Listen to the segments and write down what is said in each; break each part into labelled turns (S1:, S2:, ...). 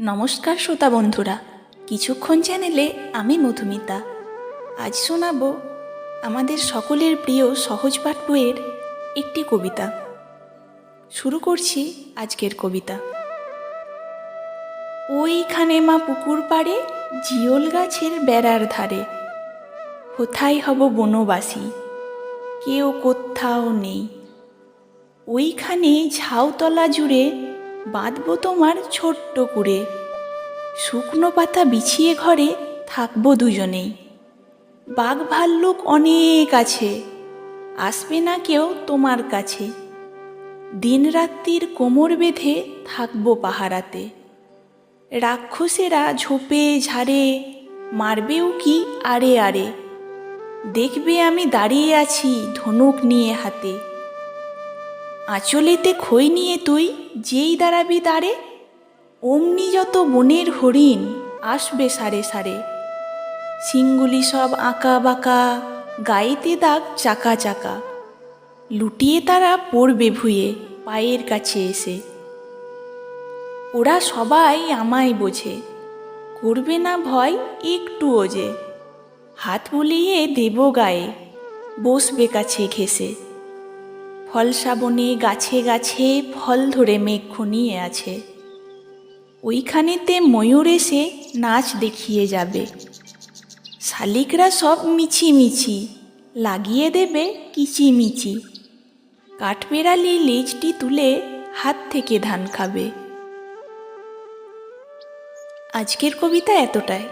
S1: নমস্কার শ্রোতা বন্ধুরা, কিছুক্ষণ চ্যানেলে আমি মধুমিতা। আজ শোনাব আমাদের সকলের প্রিয় সহজপাঠ বইয়ের একটি কবিতা। শুরু করছি আজকের কবিতা। ওইখানে মা পুকুর পাড়ে, জিওল গাছের বেড়ার ধারে, কোথায় হব বনবাসী, কেউ কোথাও নেই। ওইখানে ঝাউতলা জুড়ে বাঁধব তোমার ছোট্ট কুড়ে, শুকনো পাতা বিছিয়ে ঘরে থাকবো দুজনেই। বাঘ ভাল্লুক অনেক আছে, আসবে না কেউ তোমার কাছে। দিন রাত্রির কোমর বেঁধে থাকবো পাহারাতে। রাক্ষসেরা ঝোপে ঝাড়ে মারবেও কি আড়ে আড়ে, দেখবে আমি দাঁড়িয়ে আছি ধনুক নিয়ে হাতে। আঁচলেতে খই নিয়ে তুই যেই দাঁড়াবি দাঁড়ে, অমনি যত বনের হরিণ আসবে সারে সারে। শিংগুলি সব আঁকা বাঁকা, গায়েতে দাগ চাকা চাকা, লুটিয়ে তারা পড়বে ভুঁয়ে পায়ের কাছে এসে। ওরা সবাই আমায় বোঝে, করবে না ভয় একটুও যে। হাত বুলিয়ে দেব গায়ে, বসবে কাছে ঘেঁষে। ফল শ্রাবণে গাছে গাছে ফল ধরে মেঘ ঘনিয়ে আছে। ওইখানেতে ময়ূর এসে নাচ দেখিয়ে যাবে। শালিকরা সব মিছিমিছি লাগিয়ে দেবে কিচিমিচি। কাঠবেড়ালি লেজটি তুলে হাত থেকে ধান খাবে। আজকের কবিতা এতটাই।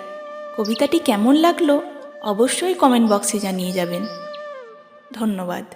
S1: কবিতাটি কেমন লাগলো অবশ্যই কমেন্ট বক্সে জানিয়ে যাবেন। ধন্যবাদ।